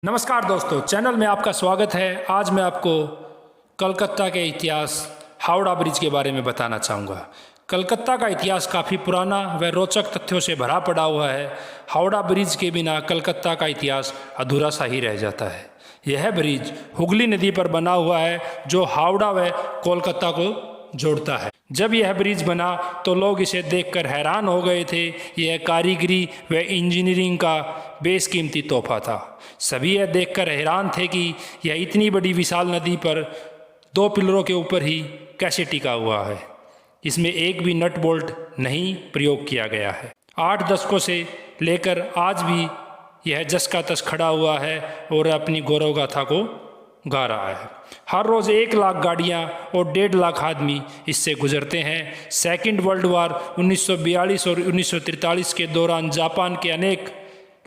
नमस्कार दोस्तों, चैनल में आपका स्वागत है। आज मैं आपको कलकत्ता के इतिहास हावड़ा ब्रिज के बारे में बताना चाहूँगा। कलकत्ता का इतिहास काफ़ी पुराना व रोचक तथ्यों से भरा पड़ा हुआ है। हावड़ा ब्रिज के बिना कलकत्ता का इतिहास अधूरा सा ही रह जाता है। यह ब्रिज हुगली नदी पर बना हुआ है जो हावड़ा व कोलकाता को जोड़ता है। जब यह ब्रिज बना तो लोग इसे देखकर हैरान हो गए थे। यह कारीगरी व इंजीनियरिंग का बेशकीमती तोहफा था। सभी यह देखकर हैरान थे कि यह इतनी बड़ी विशाल नदी पर दो पिलरों के ऊपर ही कैसे टिका हुआ है। इसमें एक भी नट बोल्ट नहीं प्रयोग किया गया है। 8 दशकों से लेकर आज भी यह जस का तस खड़ा हुआ है और अपनी गौरव गाथा को गा रहा है। हर रोज़ 1 लाख गाड़ियाँ और 1.5 लाख आदमी इससे गुजरते हैं। सेकेंड वर्ल्ड वार 1942 और 1943 के दौरान जापान के अनेक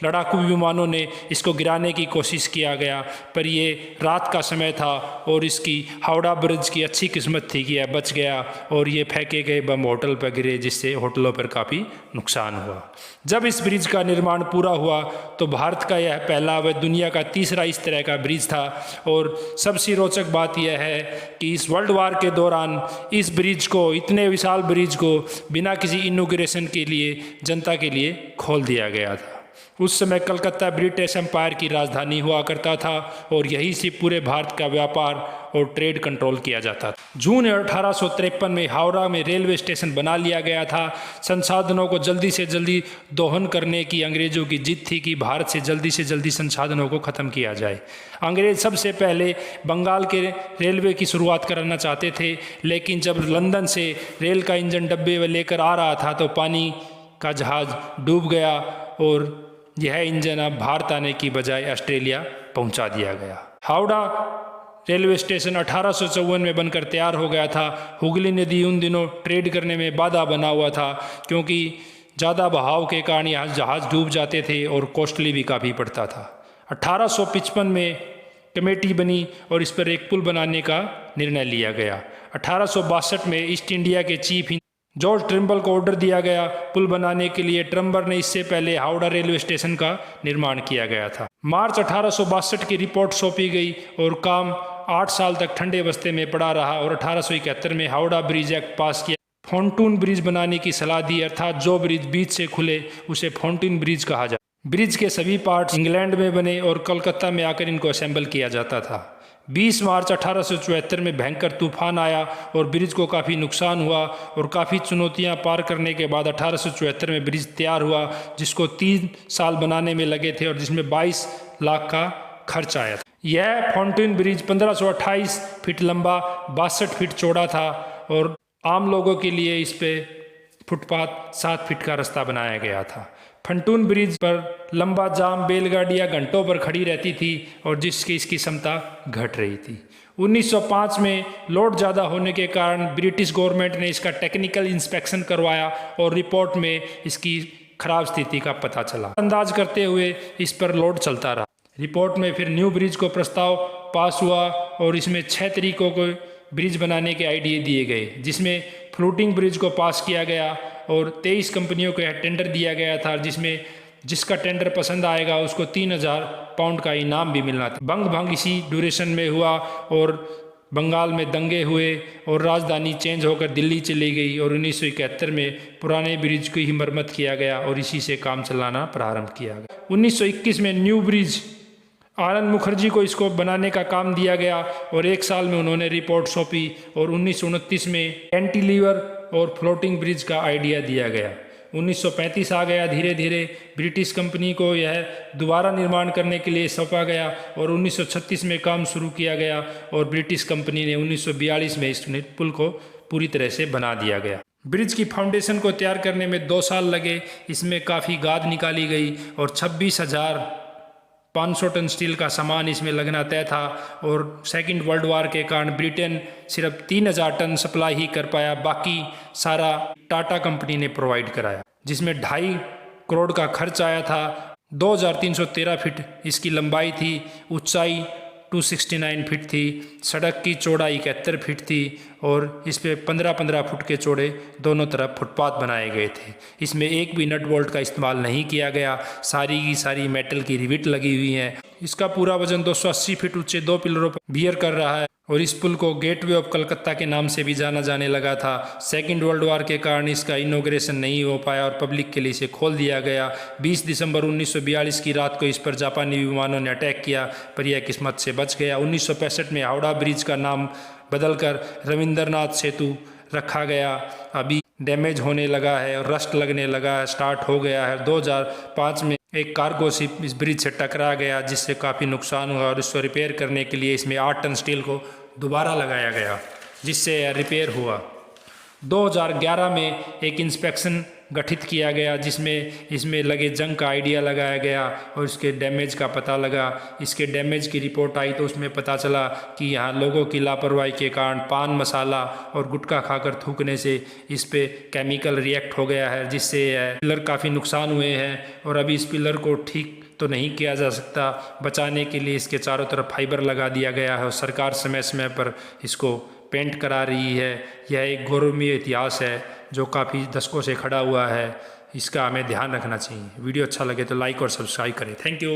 लड़ाकू विमानों ने इसको गिराने की कोशिश किया गया, पर ये रात का समय था और इसकी हावड़ा ब्रिज की अच्छी किस्मत थी कि यह बच गया और ये फेंके गए बम होटल पर गिरे, जिससे होटलों पर काफ़ी नुकसान हुआ। जब इस ब्रिज का निर्माण पूरा हुआ तो भारत का यह पहला व दुनिया का तीसरा इस तरह का ब्रिज था। और सबसे रोचक बात यह है कि इस वर्ल्ड वार के दौरान इस ब्रिज को, इतने विशाल ब्रिज को बिना किसी इनॉग्रेशन के लिए जनता के लिए खोल दिया गया था। उस समय कलकत्ता ब्रिटिश एम्पायर की राजधानी हुआ करता था और यहीं से पूरे भारत का व्यापार और ट्रेड कंट्रोल किया जाता था। जून 1853 में हावड़ा में रेलवे स्टेशन बना लिया गया था। संसाधनों को जल्दी से जल्दी दोहन करने की अंग्रेजों की जिद थी कि भारत से जल्दी संसाधनों को ख़त्म किया जाए। अंग्रेज सबसे पहले बंगाल के रेलवे की शुरुआत करना चाहते थे, लेकिन जब लंदन से रेल का इंजन डब्बे में लेकर आ रहा था तो पानी का जहाज़ डूब गया और यह इंजन अब भारत आने की बजाय ऑस्ट्रेलिया पहुंचा दिया गया। हावड़ा रेलवे स्टेशन 1854 में बनकर तैयार हो गया था। हुगली नदी उन दिनों ट्रेड करने में बाधा बना हुआ था, क्योंकि ज़्यादा बहाव के कारण यहाँ जहाज़ डूब जाते थे और कॉस्टली भी काफ़ी पड़ता था। 1855 में कमेटी बनी और इस पर एक पुल बनाने का निर्णय लिया गया। 1862 में ईस्ट इंडिया के चीफ जॉर्ज ट्रिम्बल को ऑर्डर दिया गया पुल बनाने के लिए। ट्रिम्बल ने इससे पहले हावड़ा रेलवे स्टेशन का निर्माण किया गया था। मार्च 1862 की रिपोर्ट सौंपी गई और काम 8 साल तक ठंडे बस्ते में पड़ा रहा और 1871 में हावड़ा ब्रिज एक्ट पास किया। फोंटून ब्रिज बनाने की सलाह दी, अर्थात जो ब्रिज बीच से खुले उसे फोंटून ब्रिज कहा जाए। ब्रिज के सभी पार्ट्स इंग्लैंड में बने और कलकत्ता में आकर इनको असेंबल किया जाता था। 20 मार्च 1874 में भयंकर तूफान आया और ब्रिज को काफ़ी नुकसान हुआ और काफ़ी चुनौतियां पार करने के बाद 1874 में ब्रिज तैयार हुआ, जिसको 3 साल बनाने में लगे थे और जिसमें 22 लाख का खर्च आया था। यह फाउंटेन ब्रिज 1528 फीट लंबा, 62 फीट चौड़ा था और आम लोगों के लिए इस पे फुटपाथ 7 फीट का रास्ता बनाया गया था। फंटून ब्रिज पर लंबा जाम बैलगाड़ियाँ घंटों पर खड़ी रहती थी और जिसकी इसकी क्षमता घट रही थी। 1905 में लोड ज़्यादा होने के कारण ब्रिटिश गवर्नमेंट ने इसका टेक्निकल इंस्पेक्शन करवाया और रिपोर्ट में इसकी खराब स्थिति का पता चला। अंदाज करते हुए इस पर लोड चलता रहा। रिपोर्ट में फिर न्यू ब्रिज को प्रस्ताव पास हुआ और इसमें 6 तरीकों को ब्रिज बनाने के आइडिया दिए गए, जिसमें फ्लोटिंग ब्रिज को पास किया गया और 23 कंपनियों को टेंडर दिया गया था, जिसमें जिसका टेंडर पसंद आएगा उसको 3000 पाउंड का इनाम भी मिलना था। भंग इसी ड्यूरेशन में हुआ और बंगाल में दंगे हुए और राजधानी चेंज होकर दिल्ली चली गई और 1971 में पुराने ब्रिज की ही मरम्मत किया गया और इसी से काम चलाना प्रारंभ किया गया। 1921 में न्यू ब्रिज आनंद मुखर्जी को इसको बनाने का काम दिया गया और 1 साल में उन्होंने रिपोर्ट सौंपी और 1929 में कैंटिलीवर और फ्लोटिंग ब्रिज का आइडिया दिया गया। 1935 आ गया, धीरे धीरे ब्रिटिश कंपनी को यह दोबारा निर्माण करने के लिए सौंपा गया और 1936 में काम शुरू किया गया और ब्रिटिश कंपनी ने 1942 में इस पुल को पूरी तरह से बना दिया गया। ब्रिज की फाउंडेशन को तैयार करने में 2 साल लगे। इसमें काफ़ी गाद निकाली गई और 26,500 टन स्टील का सामान इसमें लगना तय था और सेकंड वर्ल्ड वार के कारण ब्रिटेन सिर्फ 3,000 टन सप्लाई ही कर पाया, बाकी सारा टाटा कंपनी ने प्रोवाइड कराया, जिसमें 2.5 करोड़ का खर्च आया था। 2313 फीट इसकी लंबाई थी, ऊंचाई 269 फीट थी, सड़क की चौड़ाई 71 फीट थी और इस पे 15-15 फुट के चौड़े दोनों तरफ फुटपाथ बनाए गए थे। इसमें एक भी नट बोल्ट का इस्तेमाल नहीं किया गया, सारी की सारी मेटल की रिविट लगी हुई हैं। इसका पूरा वजन 280 फीट ऊंचे 2 पिलरों पर बियर कर रहा है और इस पुल को गेटवे ऑफ कलकत्ता के नाम से भी जाना जाने लगा था। सेकेंड वर्ल्ड वॉर के कारण इसका इनॉग्रेशन नहीं हो पाया और पब्लिक के लिए इसे खोल दिया गया। 20 दिसंबर 1942 की रात को इस पर जापानी विमानों ने अटैक किया, पर यह किस्मत से बच गया। 1965 में हावड़ा ब्रिज का नाम बदलकर रविंद्रनाथ सेतु रखा गया। अभी डैमेज होने लगा है और रस्ट लगने लगा है, स्टार्ट हो गया है। 2005 में एक कार्गो शिप इस ब्रिज से टकरा गया, जिससे काफ़ी नुकसान हुआ और इसको रिपेयर करने के लिए इसमें 8 टन स्टील को दोबारा लगाया गया, जिससे यह रिपेयर हुआ। 2011 में एक इंस्पेक्शन गठित किया गया, जिसमें इसमें लगे जंग का आइडिया लगाया गया और इसके डैमेज का पता लगा। इसके डैमेज की रिपोर्ट आई तो उसमें पता चला कि यहाँ लोगों की लापरवाही के कारण पान मसाला और गुटखा खाकर थूकने से इस पे केमिकल रिएक्ट हो गया है, जिससे पिलर काफ़ी नुकसान हुए हैं। और अभी इस पिलर को ठीक तो नहीं किया जा सकता, बचाने के लिए इसके चारों तरफ फाइबर लगा दिया गया है और सरकार समय समय पर इसको पेंट करा रही है। यह एक गौरवमय इतिहास है जो काफ़ी दशकों से खड़ा हुआ है। इसका हमें ध्यान रखना चाहिए। वीडियो अच्छा लगे तो लाइक और सब्सक्राइब करें। Thank you.